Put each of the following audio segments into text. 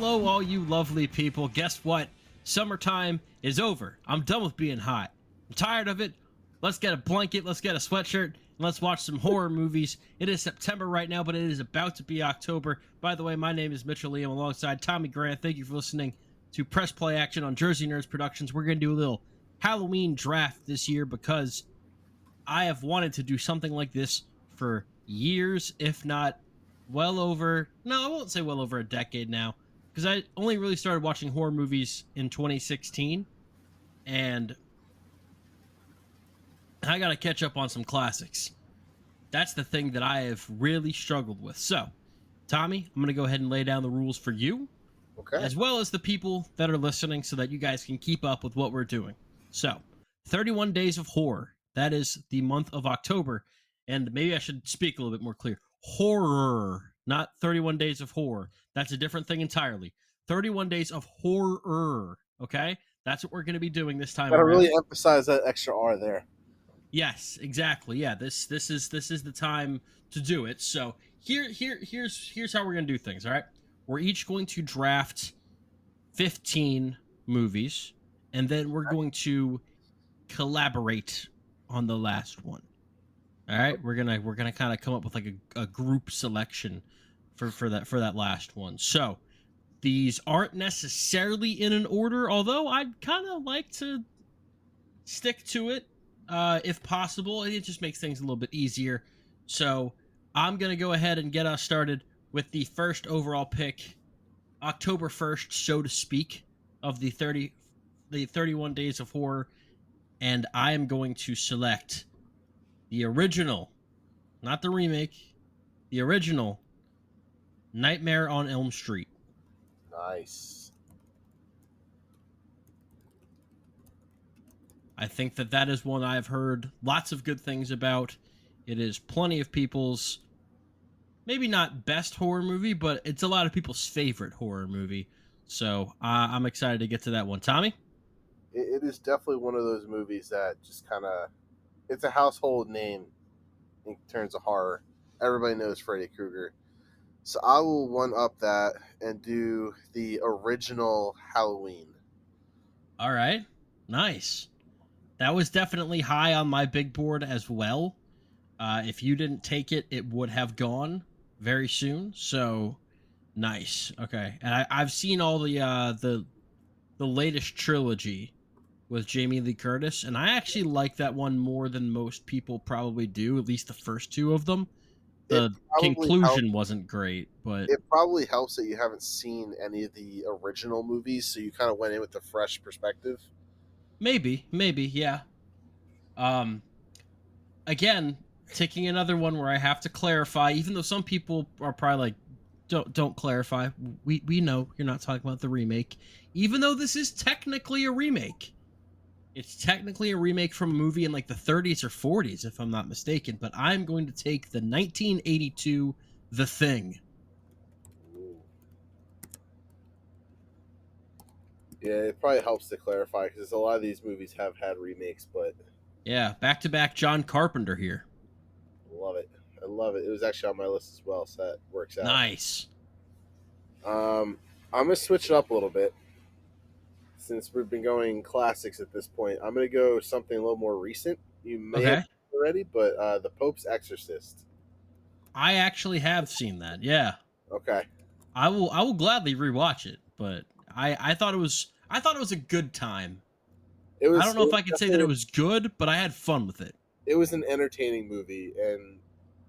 Hello, all you lovely people. Guess what? Summertime is over. I'm done with being hot. I'm tired of it. Let's get a blanket, let's get a sweatshirt, and let's watch some horror movies. It is September right now, but it is about to be October. By the way, my name is Mitchell Liam alongside Tommy Grant. Thank you for listening to Press Play Action on Jersey Nerds Productions. We're going to do a little Halloween draft this year because I have wanted to do something like this for years, if not I won't say well over a decade now, because I only really started watching horror movies in 2016, and I got to catch up on some classics. That's the thing that I have really struggled with. So, Tommy, I'm going to go ahead and lay down the rules for you, Okay. as well as the people that are listening, so that you guys can keep up with what we're doing. So, 31 Days of Horror. That is the month of October, and maybe I should speak a little bit more clear. Horror, not 31 Days of Horror. That's a different thing entirely. 31 Days of Horror, okay? That's what we're going to be doing this time Gotta around. really emphasize that extra R there. Yes, exactly. Yeah, this is the time to do it. So here's how we're gonna do things. All right, we're each going to draft 15 movies, and then we're going to collaborate on the last one. All right, we're gonna kind of come up with like a group selection for that last one. So these aren't necessarily in an order, although I'd kind of like to stick to it if possible. It just makes things a little bit easier. So I'm going to go ahead and get us started with the first overall pick, October 1st, so to speak, of the 31 Days of Horror. And I am going to select the original, not the remake, the original Nightmare on Elm Street. Nice. I think that is one I've heard lots of good things about. It is plenty of people's, maybe not best horror movie, but it's a lot of people's favorite horror movie. So I'm excited to get to that one. Tommy? It is definitely one of those movies that just kind of, it's a household name in terms of horror. Everybody knows Freddy Krueger. So I will one up that and do the original Halloween. All right. Nice. That was definitely high on my big board as well. If you didn't take it, it would have gone very soon. So nice. Okay. And I've seen all the latest trilogy with Jamie Lee Curtis, and I actually like that one more than most people probably do, at least the first two of them. The conclusion wasn't great, but it probably helps that you haven't seen any of the original movies, so you kind of went in with a fresh perspective. maybe, yeah. Again, taking another one where I have to clarify, even though some people are probably like, don't clarify. We know you're not talking about the remake, even though this is technically a remake. It's technically a remake from a movie in like the 30s or 40s, if I'm not mistaken. But I'm going to take the 1982 The Thing. Ooh. Yeah, it probably helps to clarify because a lot of these movies have had remakes, but Yeah, back-to-back John Carpenter here. I love it. I love it. It was actually on my list as well, so that works out. Nice. I'm gonna switch it up a little bit since we've been going classics at this point. I'm gonna go something a little more recent. You may have already, but The Pope's Exorcist. I actually have seen that. Yeah. Okay. I will gladly rewatch it, but I thought it was a good time. I don't know if I can say that it was good, but I had fun with it. It was an entertaining movie, and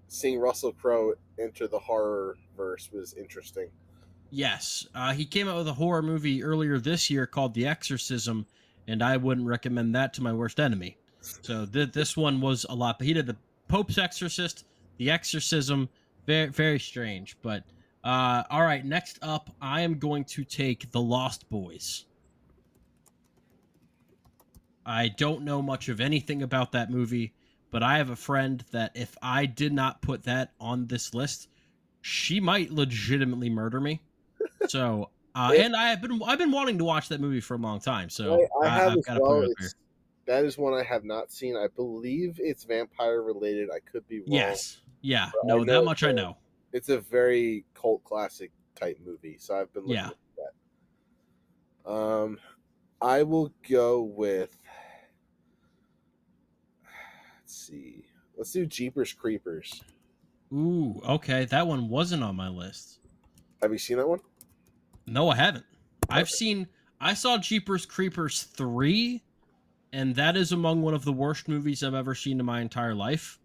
seeing Russell Crowe enter the horror verse was interesting. Yes, he came out with a horror movie earlier this year called The Exorcism, and I wouldn't recommend that to my worst enemy. So this one was a lot. But he did The Pope's Exorcist, The Exorcism, very very strange. But all right, next up, I am going to take The Lost Boys. I don't know much of anything about that movie, but I have a friend that if I did not put that on this list, she might legitimately murder me. So, and I've been wanting to watch that movie for a long time. So I've got to put it up here. That is one I have not seen. I believe it's vampire related. I could be wrong. Yes. Yeah. No, that much I know. It's a very cult classic type movie, so I've been looking at that. Um, I will go with. Let's see. Let's do Jeepers Creepers. Ooh, okay, that one wasn't on my list. Have you seen that one? No, I haven't. I've Okay. seen. I saw Jeepers Creepers 3, and that is among one of the worst movies I've ever seen in my entire life.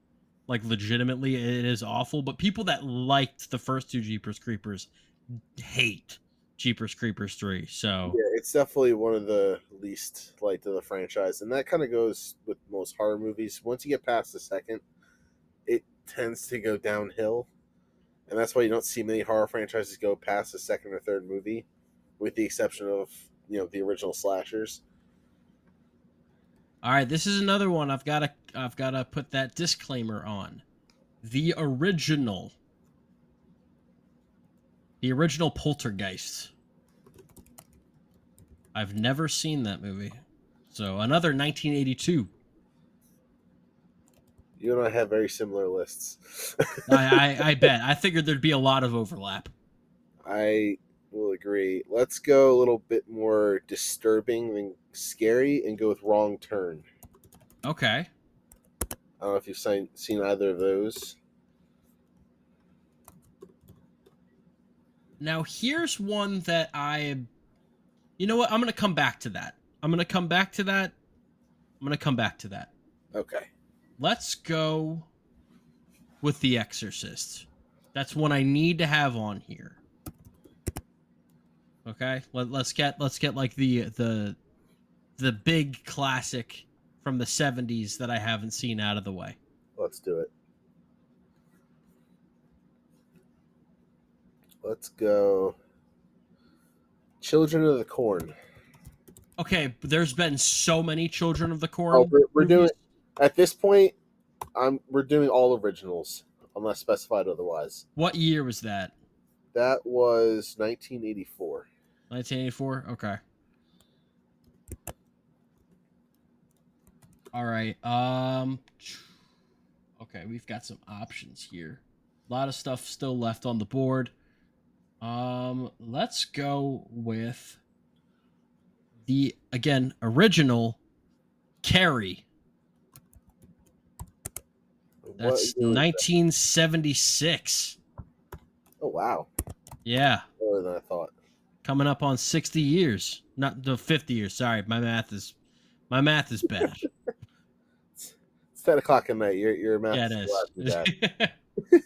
Like, legitimately, it is awful. But people that liked the first two Jeepers Creepers hate Jeepers Creepers 3. So, Yeah, it's definitely one of the least liked of the franchise, and that kind of goes with most horror movies. Once you get past the second, it tends to go downhill, and that's why you don't see many horror franchises go past the second or third movie, with the exception of the original slashers. all right, this is another one I've got to put that disclaimer on. The original the original Poltergeist. I've never seen that movie. So, another 1982. You and I have very similar lists. I bet. I figured there'd be a lot of overlap. I will agree. Let's go a little bit more disturbing than scary and go with Wrong Turn. Okay. I don't know if you've seen either of those. Now, here's one that you know what? I'm going to come back to that. I'm going to come back to that. I'm going to come back to that. Okay. Let's go with The Exorcist. That's one I need to have on here. Okay? Let's get like the big classic from the 70s that I haven't seen out of the way. Let's do it. Let's go Children of the Corn. Okay, there's been so many Children of the Corn. Oh, we're doing movies. at this point. We're doing all originals unless specified otherwise. What year was that? That was 1984. 1984. Okay. All right. Okay, we've got some options here. A lot of stuff still left on the board. Let's go with the again original Carrie. That's What year was that? 1976. Oh wow, Yeah, more than I thought. coming up on 60 years. Not the 50 years. Sorry, my math is bad. It's 10 o'clock at night. Your math Yeah, it is bad. is.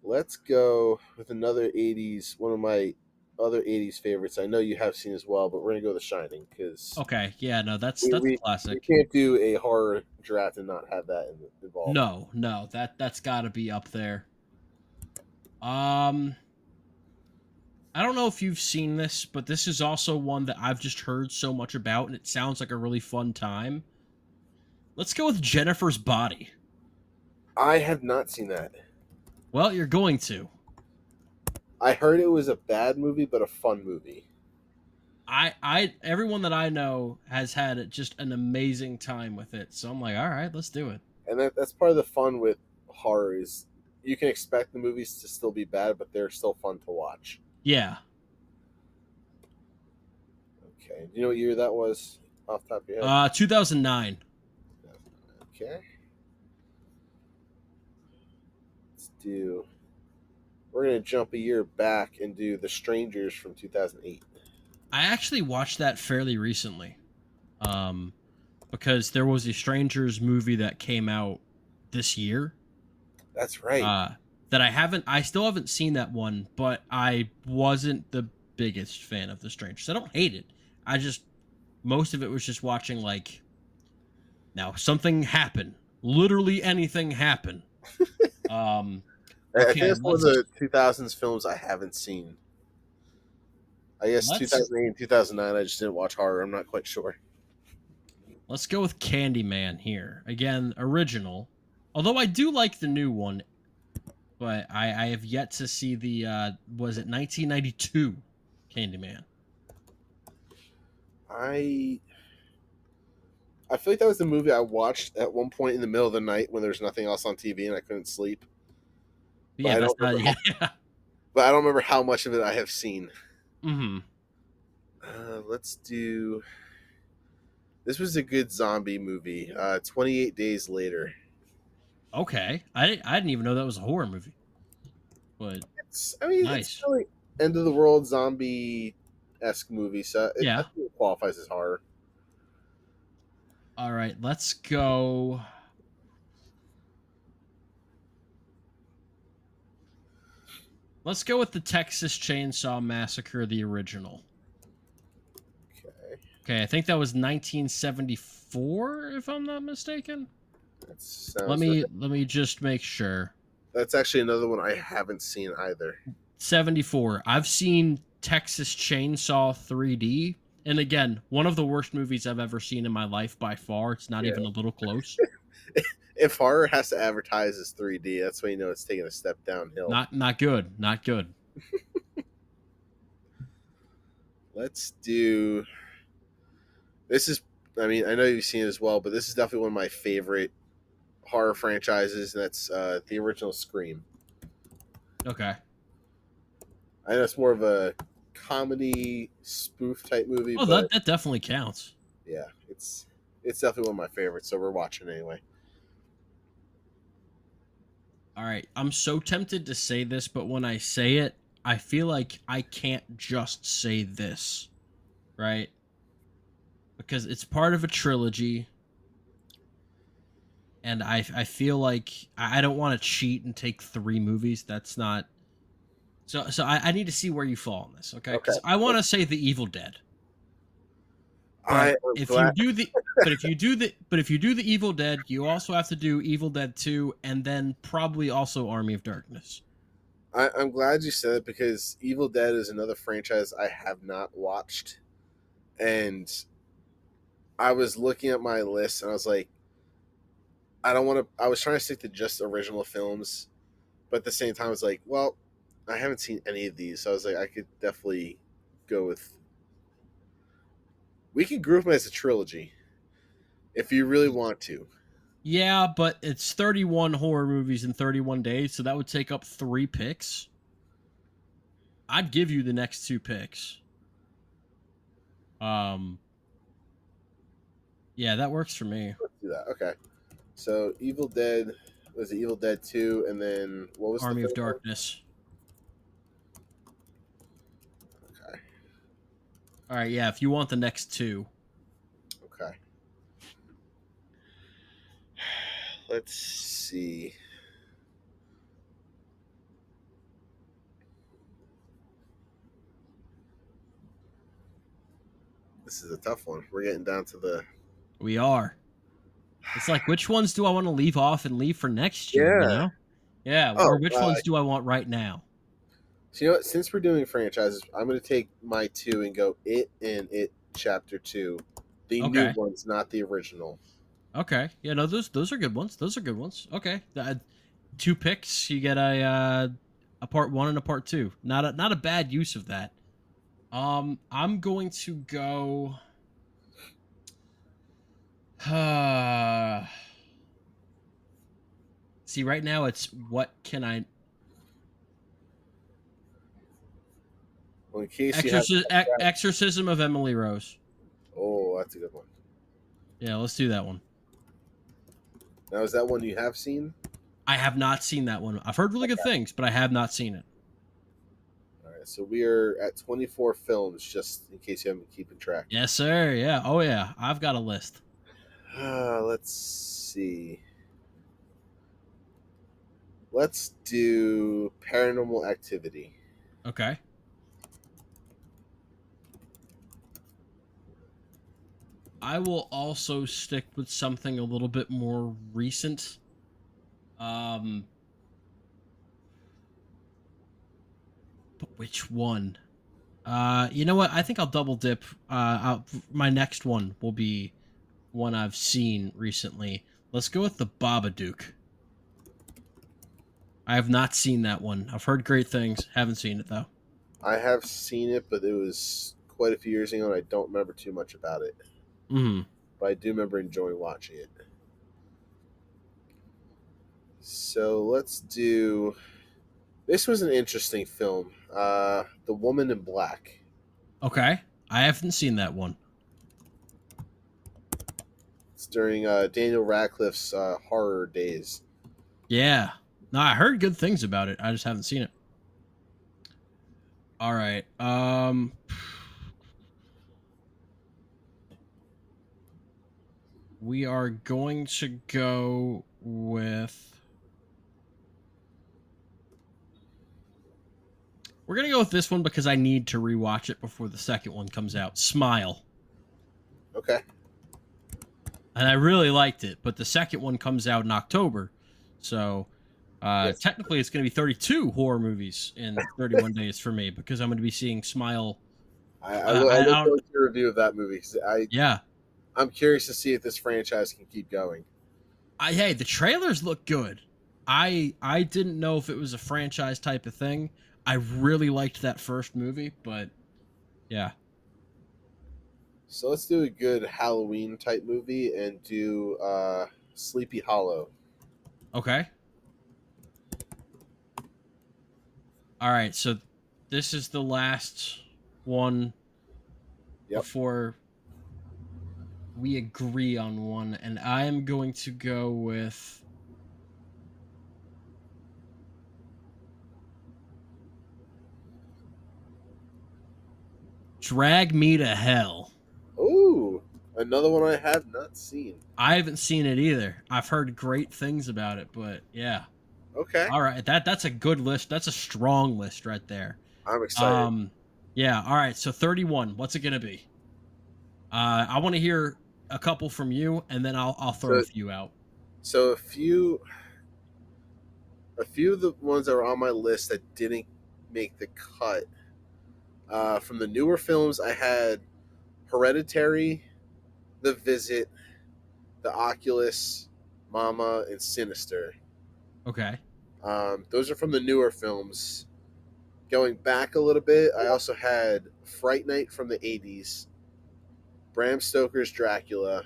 Let's go with another 80s, one of my other 80s favorites. I know you have seen as well, but we're going to go The Shining because Okay, yeah, no, that's we, a we, we classic. can't do a horror draft and not have that involved. No, that's got to be up there. I don't know if you've seen this, but this is also one that I've just heard so much about, and it sounds like a really fun time. Let's go with Jennifer's Body. I have not seen that. Well, you're going to. I heard it was a bad movie, but a fun movie. Everyone that I know has had just an amazing time with it, so I'm like, all right, let's do it. And that's part of the fun with horror is you can expect the movies to still be bad, but they're still fun to watch. Yeah. Okay. Do you know what year that was off the top of your head? 2009. Okay. We're going to jump a year back and do The Strangers from 2008. I actually watched that fairly recently. Because there was a Strangers movie that came out this year. That's right. That I still haven't seen that one, but I wasn't the biggest fan of The Strangers. I don't hate it. Most of it was just watching now something happened. Literally anything happened. I think it's one of the 2000s films I haven't seen. I guess 2008 and 2009, I just didn't watch horror. I'm not quite sure. Let's go with Candyman here. Again, original. Although I do like the new one, but I have yet to see the, was it 1992 Candyman? I feel like that was the movie I watched at one point in the middle of the night when there was nothing else on TV and I couldn't sleep. Yeah, but I don't remember how much of it I have seen. Mm-hmm. Let's do. This was a good zombie movie. 28 Days Later. Okay, I didn't even know that was a horror movie, but It's nice. really end of the world zombie esque movie, so I Yeah. think it qualifies as horror. All right, let's go. Let's go with the Texas Chainsaw Massacre, the original. Okay, Okay, I think that was 1974, if I'm not mistaken. that sounds right. Let me just make sure. That's actually another one I haven't seen either. 74. I've seen Texas Chainsaw 3D, and again, one of the worst movies I've ever seen in my life by far. It's not Yeah. even a little close. If horror has to advertise as 3D, that's when you know it's taking a step downhill. Not good. Not good. Let's do. This is. I mean, I know you've seen it as well, but this is definitely one of my favorite horror franchises, and that's the original Scream. Okay. I know it's more of a comedy spoof type movie, Oh, but that definitely counts. yeah, it's definitely one of my favorites. So we're watching anyway. All right. I'm so tempted to say this, but when I say it, I feel like I can't just say this, right? Because it's part of a trilogy, and I feel like I don't want to cheat and take 3 movies. That's not. So I need to see where you fall on this, okay? Okay, Because I want to say The Evil Dead, I but am if you glad. do the but if you do the Evil Dead, you also have to do Evil Dead 2, and then probably also Army of Darkness. I'm glad you said it because Evil Dead is another franchise I have not watched, and I was looking at my list and I was like, I don't want to. I was trying to stick to just original films, but at the same time, I was like, well, I haven't seen any of these, so I was like, I could definitely go with. We can group them as a trilogy if you really want to. Yeah, but it's 31 horror movies in 31 days, so that would take up 3 picks. I'd give you the next 2 picks. Um, yeah, that works for me. Let's do that. Okay. So Evil Dead was it Evil Dead 2, and then what was the Army of third one? Darkness. Okay. All right, yeah, if you want the next 2. Okay. Let's see. This is a tough one. We're getting down to the. We are. It's like, which ones do I want to leave off and leave for next year, you Yeah. know? Yeah, Oh, or which ones do I want right now? so you know what? Since we're doing franchises, I'm going to take my 2 and go It and It Chapter 2. The new Okay. ones, not the original. Okay. Yeah, no, those are good ones. Those are good ones. Okay. 2 picks, you get a part 1 and a part 2. Not a bad use of that. I'm going to go See, right now it's what can I Well, in case you have. Exorcism of Emily Rose. Oh, that's a good one. Yeah, let's do that one. Now, is that one you have seen? I have not seen that one. I've heard really good things, but I have not seen it. All right, so we are at 24 films, just in case you haven't been keeping track. Yes, sir. Yeah. Oh, yeah. I've got a list. Let's see. Let's do Paranormal Activity. Okay. I will also stick with something a little bit more recent. But which one? You know what? I think I'll double dip. My next one will be one I've seen recently. Let's go with the Babadook. I have not seen that one. I've heard great things. Haven't seen it though. I have seen it, but it was quite a few years ago, and I don't remember too much about it. Hmm. But I do remember enjoying watching it. So let's do. This was an interesting film. The Woman in Black. Okay. I haven't seen that one. It's during Daniel Radcliffe's horror days. Yeah. No, I heard good things about it. I just haven't seen it. All right. We are going to go with. We're gonna go with this one because I need to rewatch it before the second one comes out. Smile. Okay. And I really liked it, but the second one comes out in October, so Yes. technically it's going to be 32 horror movies in 31 days for me because I'm going to be seeing Smile. I look don't. forward to your review of that movie. 'Cause Yeah, I'm curious to see if this franchise can keep going. hey, the trailers look good. I didn't know if it was a franchise type of thing. I really liked that first movie, but yeah, So let's do a good Halloween type movie and do Sleepy Hollow. okay. All right, so this is the last one Yep. before we agree on one, and I am going to go with Drag Me to Hell. Ooh, another one I have not seen. I haven't seen it either. I've heard great things about it, but yeah. Okay. All right, that's a good list. That's a strong list right there. I'm excited. Yeah, all right. So 31, what's it going to be? I want to hear a couple from you and then I'll throw a few out. So a few of the ones that were on my list that didn't make the cut. From the newer films, I had Hereditary, The Visit, The Oculus, Mama, and Sinister. Okay. Those are from the newer films. Going back a little bit, I also had Fright Night from the 80s, Bram Stoker's Dracula,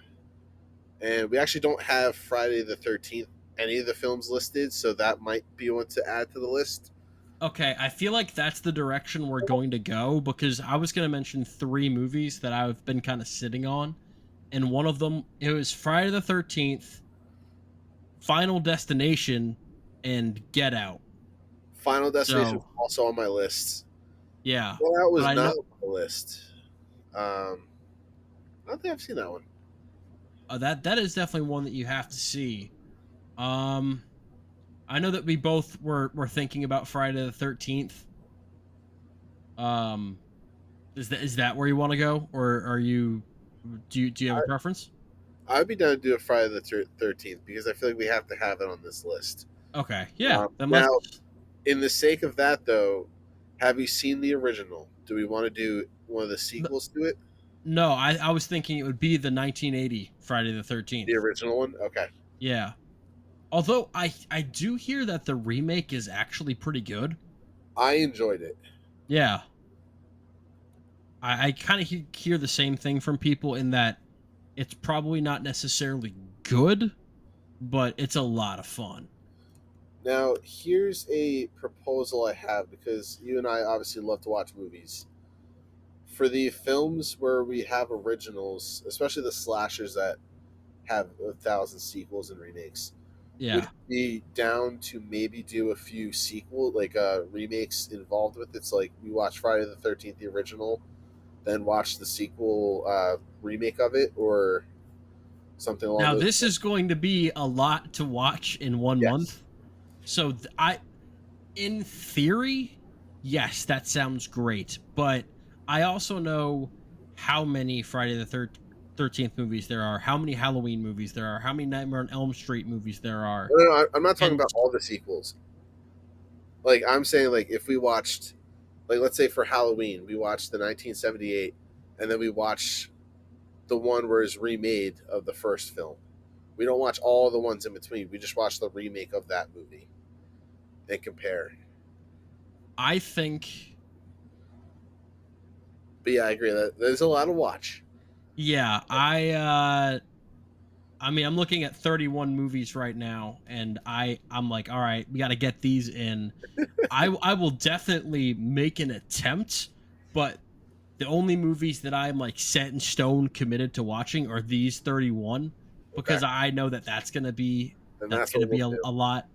and we actually don't have Friday the 13th, any of the films listed, so that might be one to add to the list. Okay, I feel like that's the direction we're going to go because I was going to mention 3 movies that I've been kind of sitting on. And one of them, it was Friday the 13th, Final Destination, and Get Out. Final Destination So, was also on my list. yeah. Well, that was But I not know, on my list. I don't think I've seen that one. that is definitely one that you have to see. Um, I know that we both were thinking about Friday the 13th. Um, is that where you want to go, or are you do you have a preference? I'd be down to do a Friday the 13th because I feel like we have to have it on this list. Okay, yeah. Then Now, let's. in the sake of that, though, have you seen the original? Do we want to do one of the sequels to it? No, I was thinking it would be the 1980 Friday the 13th. The original one? Okay. Yeah. Although I do hear that the remake is actually pretty good. I enjoyed it. Yeah. I kind of hear the same thing from people in that it's probably not necessarily good, but it's a lot of fun. Now, here's a proposal I have because you and I obviously love to watch movies. For the films where we have originals, especially the slashers that have 1,000 sequels and remakes, would Yeah. you be down to maybe do a few sequel remakes involved with it? It's like we watch Friday the 13th, the original, then watch the sequel remake of it, or something along Now those this is going to be a lot to watch in 1 Yes. month. So in theory, yes, that sounds great, but I also know how many Friday the 13th movies there are, how many Halloween movies there are, how many Nightmare on Elm Street movies there are. No, I'm not talking And about all the sequels. Like I'm saying, like if we watched, like let's say for Halloween, we watched the 1978, and then we watch the one where it's remade of the first film. We don't watch all the ones in between. We just watch the remake of that movie and compare. I think, But yeah, I agree that there's a lot to watch. yeah, I mean, I'm looking at 31 movies right now, and I'm like, all right, we got to get these in. I will definitely make an attempt, but the only movies that I'm like set in stone committed to watching are these 31 because Okay. I know that that's gonna be And that's what we'll do. a lot.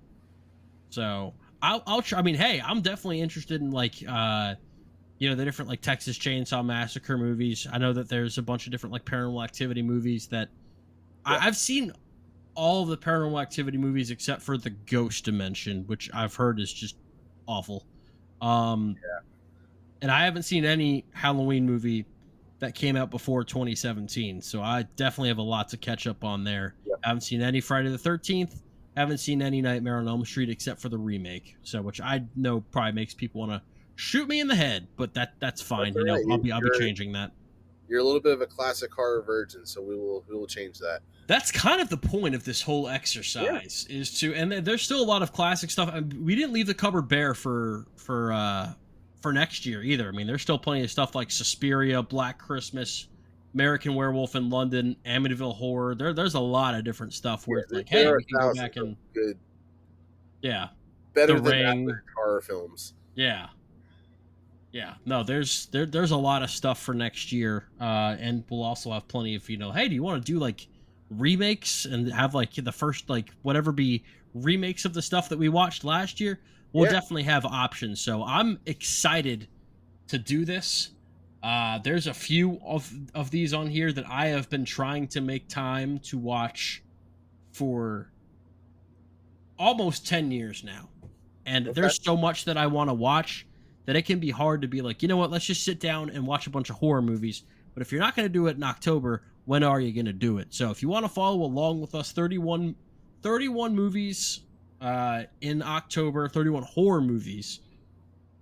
So I'll try. I mean, hey, I'm definitely interested in like the different like Texas Chainsaw Massacre movies. I know that there's a bunch of different like Paranormal Activity movies that Yeah. I've seen all of the Paranormal Activity movies except for the Ghost Dimension, which I've heard is just awful. Um, and I haven't seen any Halloween movie that came out before 2017, so I definitely have a lot to catch up on there. Yeah. I haven't seen any Friday the 13th. Haven't seen any Nightmare on Elm Street except for the remake, so which I know probably makes people want to shoot me in the head, but that's fine. That's all right. I'll be changing that. You're a little bit of a classic horror virgin, so we will change that. That's kind of the point of this whole exercise is to, and there's still a lot of classic stuff. We didn't leave the cupboard bare for next year either. I mean, there's still plenty of stuff like Suspiria, Black Christmas, American Werewolf in London, Amityville Horror. There's a lot of different stuff where it's like, hey, we can go back and good, The better than Ring. average horror films. Yeah. No, there's a lot of stuff for next year, and we'll also have plenty of hey, do you want to do like remakes and have like the first like whatever be remakes of the stuff that we watched last year? We'll definitely have options. So I'm excited to do this. There's a few of these on here that I have been trying to make time to watch for almost 10 years now, and there's so much that I want to watch that it can be hard to be like, you know what, let's just sit down and watch a bunch of horror movies. But if you're not going to do it in October, when are you going to do it? So if you want to follow along with us, 31 movies in October, 31 horror movies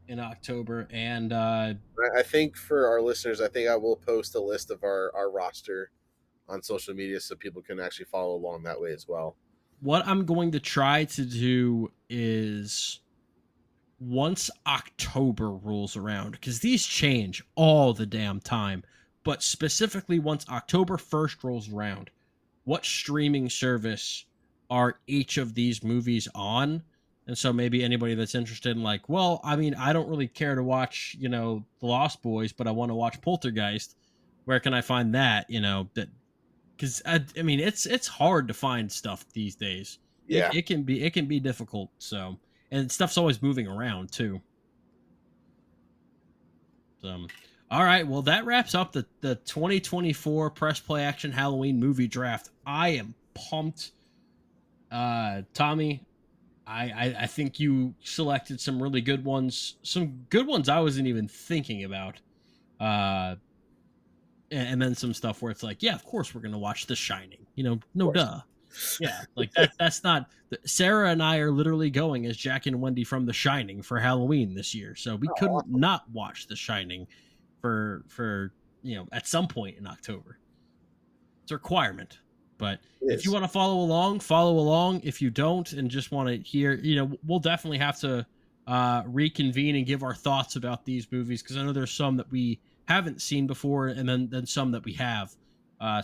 in October. And I think for our listeners, I think I will post a list of our roster on social media so people can actually follow along that way as well. What I'm going to try to do is, once October rolls around, because these change all the damn time, but specifically once October 1st rolls around, what streaming service are each of these movies on? And so maybe anybody that's interested in like, well, I mean, I don't really care to watch, The Lost Boys, but I want to watch Poltergeist. Where can I find that? That, because I mean, it's hard to find stuff these days. Yeah, it can be difficult. So, and stuff's always moving around too. All right, well, that wraps up the 2024 Press Play Action Halloween movie draft. I am pumped. Tommy, I think you selected some really good ones, some good ones I wasn't even thinking about. And then some stuff where it's like, yeah, of course we're gonna watch The Shining. No duh. Yeah, like that's not. Sarah and I are literally going as Jack and Wendy from The Shining for Halloween this year, so we couldn't not watch The Shining for at some point in October. It's a requirement. But if you want to follow along. If you don't and just want to hear, we'll definitely have to reconvene and give our thoughts about these movies, because I know there's some that we haven't seen before, and then some that we have.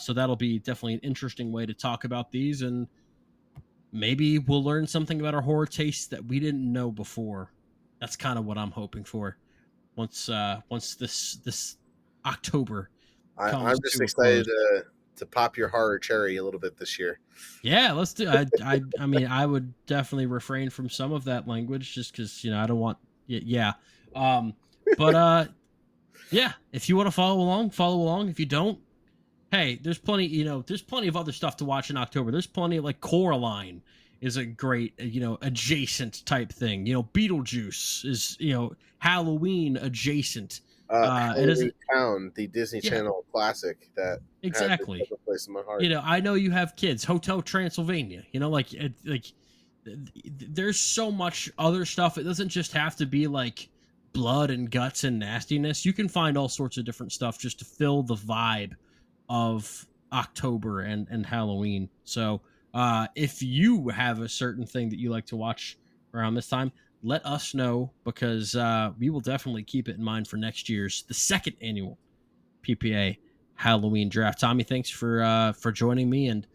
So that'll be definitely an interesting way to talk about these, and maybe we'll learn something about our horror tastes that we didn't know before. That's kind of what I'm hoping for. Once this October comes, I'm just excited to pop your horror cherry a little bit this year. Yeah, let's do. I mean, I would definitely refrain from some of that language just because I don't want. Yeah, but yeah. If you want to follow along. If you don't, hey, there's plenty. There's plenty of other stuff to watch in October. There's plenty of like Coraline is a great adjacent type thing. Beetlejuice is Halloween adjacent. Halloween Town, the Disney Channel classic that exactly has a place in my heart. I know you have kids. Hotel Transylvania. There's so much other stuff. It doesn't just have to be like blood and guts and nastiness. You can find all sorts of different stuff just to fill the vibe of October and Halloween. So if you have a certain thing that you like to watch around this time, let us know, because we will definitely keep it in mind for next year's the second annual PPA Halloween draft. Tommy, thanks for joining me and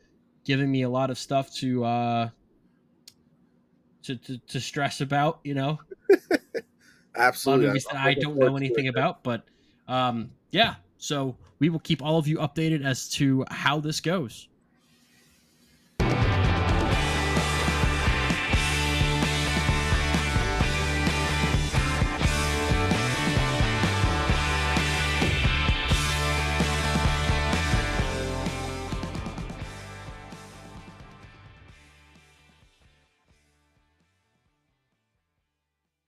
giving me a lot of stuff to stress about. Absolutely, movies that I don't know anything about, but yeah, so we will keep all of you updated as to how this goes.